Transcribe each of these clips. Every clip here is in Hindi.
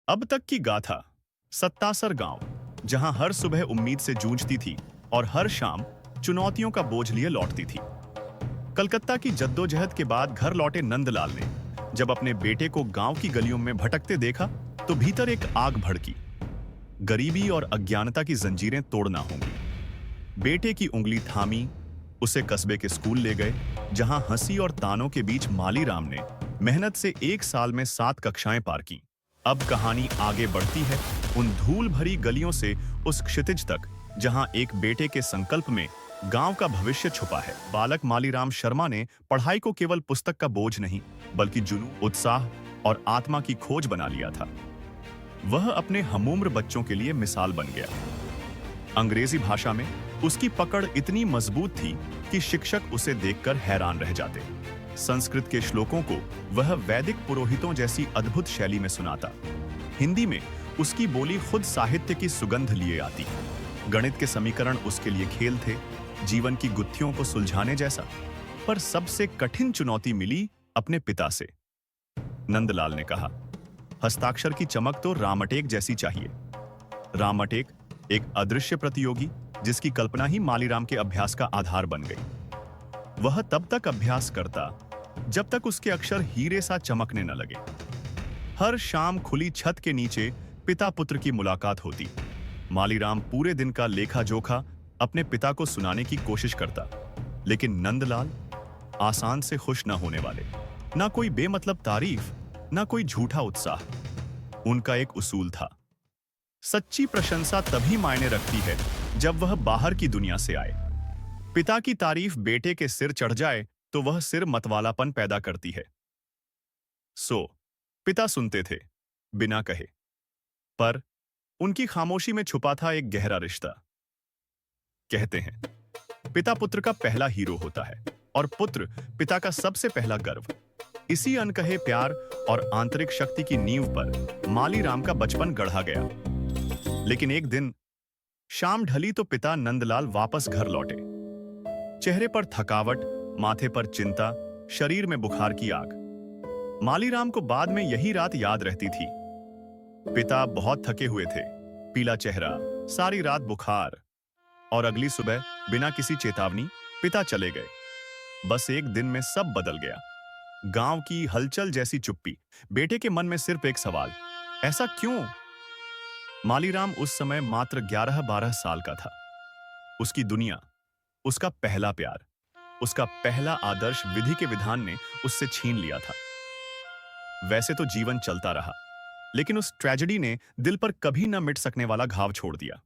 अब तक की गाथा। सत्तासर गांव, जहां हर सुबह उम्मीद से जूझती थी और हर शाम चुनौतियों का बोझ लिए लौटती थी। कलकत्ता की जद्दोजहद के बाद घर लौटे नंदलाल ने जब अपने बेटे को गांव की गलियों में भटकते देखा तो भीतर एक आग भड़की। गरीबी और अज्ञानता की जंजीरें तोड़ना होंगी। बेटे की उंगली थामी, उसे कस्बे के स्कूल ले गए, जहां हंसी और तानों के बीच माली राम ने मेहनत से एक साल में 7 कक्षाएं पार की। अब कहानी आगे बढ़ती है उन धूल भरी गलियों से उस क्षितिज तक जहां एक बेटे के संकल्प में गांव का भविष्य छुपा है। बालक मालीराम शर्मा ने पढ़ाई को केवल पुस्तक का बोझ नहीं बल्कि जुनून, उत्साह और आत्मा की खोज बना लिया था। वह अपने हमउम्र बच्चों के लिए मिसाल बन गया। अंग्रेजी भाषा में उसकी पकड़ इतनी मजबूत थी कि शिक्षक उसे देखकर हैरान रह जाते। संस्कृत के श्लोकों को वह वैदिक पुरोहितों जैसी अद्भुत शैली में सुनाता। हिंदी में उसकी बोली खुद साहित्य की सुगंध लिए आती। गणित के समीकरण उसके लिए खेल थे, जीवन की गुत्थियों को सुलझाने जैसा। पर सबसे कठिन चुनौती मिली अपने पिता से। नंदलाल ने कहा, हस्ताक्षर की चमक तो रामटेक जैसी चाहिए। रामटेक, एक अदृश्य प्रतियोगी जिसकी कल्पना ही मालीराम के अभ्यास का आधार बन गई। वह तब तक अभ्यास करता जब तक उसके अक्षर हीरे सा चमकने न लगे। हर शाम खुली छत के नीचे पिता पुत्र की मुलाकात होती। मालीराम पूरे दिन का लेखा जोखा अपने पिता को सुनाने की कोशिश करता, लेकिन नंदलाल आसान से खुश न होने वाले। ना कोई बेमतलब तारीफ, ना कोई झूठा उत्साह। उनका एक उसूल था, सच्ची प्रशंसा तभी मायने रखती है जब वह बाहर की दुनिया से आए। पिता की तारीफ बेटे के सिर चढ़ जाए तो वह सिर मतवालापन पैदा करती है। सो पिता सुनते थे बिना कहे, पर उनकी खामोशी में छुपा था एक गहरा रिश्ता। कहते हैं पिता पुत्र का पहला हीरो होता है और पुत्र पिता का सबसे पहला गर्व। इसी अनकहे प्यार और आंतरिक शक्ति की नींव पर मालीराम का बचपन गढ़ा गया। लेकिन एक दिन शाम ढली तो पिता नंदलाल वापस घर लौटे। चेहरे पर थकावट, माथे पर चिंता, शरीर में बुखार की आग। मालीराम को बाद में यही रात याद रहती थी। पिता बहुत थके हुए थे, पीला चेहरा, सारी रात बुखार। और अगली सुबह बिना किसी चेतावनी पिता चले गए। बस एक दिन में सब बदल गया। गांव की हलचल जैसी चुप्पी। बेटे के मन में सिर्फ एक सवाल, ऐसा क्यों? मालीराम उस समय मात्र 11-12 साल का था। उसकी दुनिया, उसका पहला प्यार, उसका पहला आदर्श विधि के विधान ने उससे छीन लिया था। वैसे तो जीवन चलता रहा, लेकिन उस ट्रेजेडी ने दिल पर कभी न मिट सकने वाला घाव छोड़ दिया।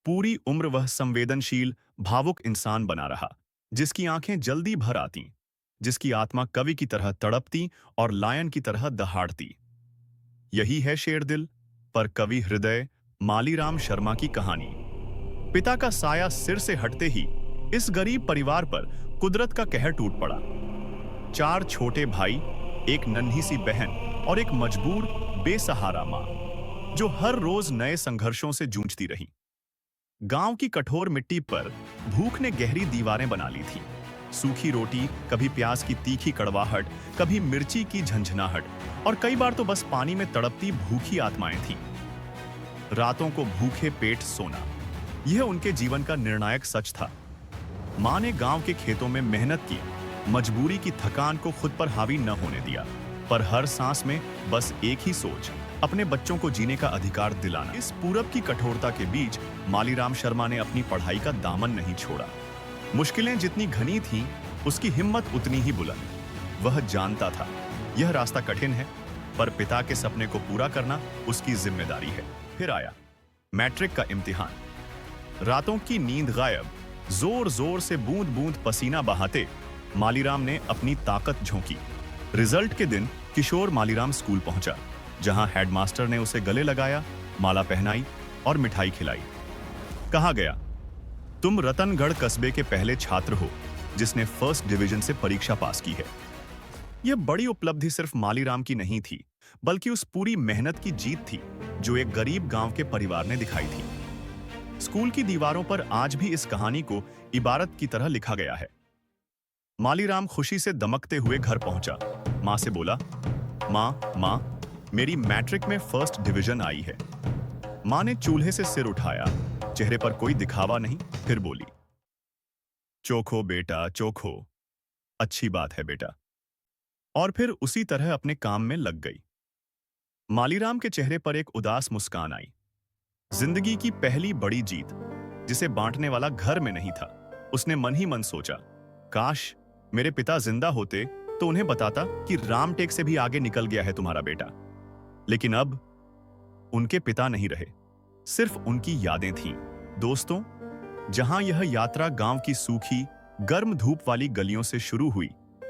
पूरी उम्र वह संवेदनशील, भावुक इंसान बना रहा, जिसकी आंखें जल्दी भर आती, जिसकी आत्मा कवि की तरह तड़पती और लायन की तरह दहाड़ती। यही है शेर दिल पर कवि हृदय, मालीराम शर्मा की कहानी। पिता का साया सिर से हटते ही इस गरीब परिवार पर कुदरत का कहर टूट पड़ा। 4 छोटे भाई, एक नन्ही सी बहन और एक मजबूर, बेसहारा मां, जो हर रोज नए संघर्षों से जूझती रही। गांव की कठोर मिट्टी पर भूख ने गहरी दीवारें बना ली थी। सूखी रोटी, कभी प्याज की तीखी कड़वाहट, कभी मिर्ची की झंझनाहट, और कई बार तो बस पानी में तड़पती भूखी आत्माएं थीं। रातों को भूखे पेट सोना, यह उनके जीवन का निर्णायक सच था। मां ने गांव के खेतों में मेहनत की, मजबूरी की थकान को खुद पर हावी न होने दिया, पर हर सांस में बस एक ही सोच, अपने बच्चों को जीने का अधिकार दिलाना। इस पूरब की कठोरता के बीच मालीराम शर्मा ने अपनी पढ़ाई का दामन नहीं छोड़ा। मुश्किलें जितनी घनी थीं, उसकी हिम्मत उतनी ही बुलंद। वह जानता था यह रास्ता कठिन है, पर पिता के सपने को पूरा करना उसकी जिम्मेदारी है। फिर आया मैट्रिक का इम्तिहान। रातों की नींद गायब, जोर जोर से बूंद बूंद पसीना बहाते मालीराम ने अपनी ताकत झोंकी। रिजल्ट के दिन किशोर मालीराम स्कूल पहुंचा, जहां हेडमास्टर ने उसे गले लगाया, माला पहनाई और मिठाई खिलाई। कहा गया, तुम रतनगढ़ कस्बे के पहले छात्र हो जिसने फर्स्ट डिवीजन से परीक्षा पास की है। यह बड़ी उपलब्धि सिर्फ मालीराम की नहीं थी, बल्कि उस पूरी मेहनत की जीत थी जो एक गरीब गांव के परिवार ने दिखाई थी। स्कूल की दीवारों पर आज भी इस कहानी को इबारत की तरह लिखा गया है। मालीराम खुशी से दमकते हुए घर पहुंचा। मां से बोला, मां, मेरी मैट्रिक में फर्स्ट डिवीजन आई है। माँ ने चूल्हे से सिर उठाया, चेहरे पर कोई दिखावा नहीं, फिर बोली, चोखो बेटा चोखो, अच्छी बात है बेटा। और फिर उसी तरह अपने काम में लग गई। मालीराम के चेहरे पर एक उदास मुस्कान आई। जिंदगी की पहली बड़ी जीत, जिसे बांटने वाला घर में नहीं था। उसने मन ही मन सोचा, काश मेरे पिता जिंदा होते तो उन्हें बताता कि रामटेक से भी आगे निकल गया है तुम्हारा बेटा। लेकिन अब उनके पिता नहीं रहे, सिर्फ उनकी यादें थीं। दोस्तों, जहां यह यात्रा गांव की सूखी, गर्म धूप वाली गलियों से शुरू हुई,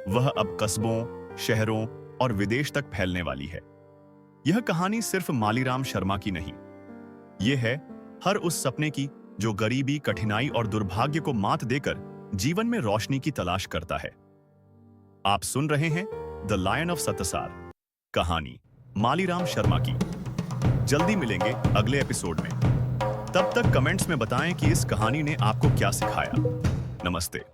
वह अब कस्बों, शहरों और विदेश तक फैलने वाली है। यह कहानी सिर्फ मालीराम शर्मा की नहीं, यह है हर उस सपने की जो गरीबी, कठिनाई और दुर्भाग्य को मात देकर जीवन में रोशनी की तलाश करता है। आप सुन रहे हैं द लायन ऑफ सतसार, कहानी मालीराम शर्मा की। जल्दी मिलेंगे अगले एपिसोड में। तब तक कमेंट्स में बताएं कि इस कहानी ने आपको क्या सिखाया। नमस्ते।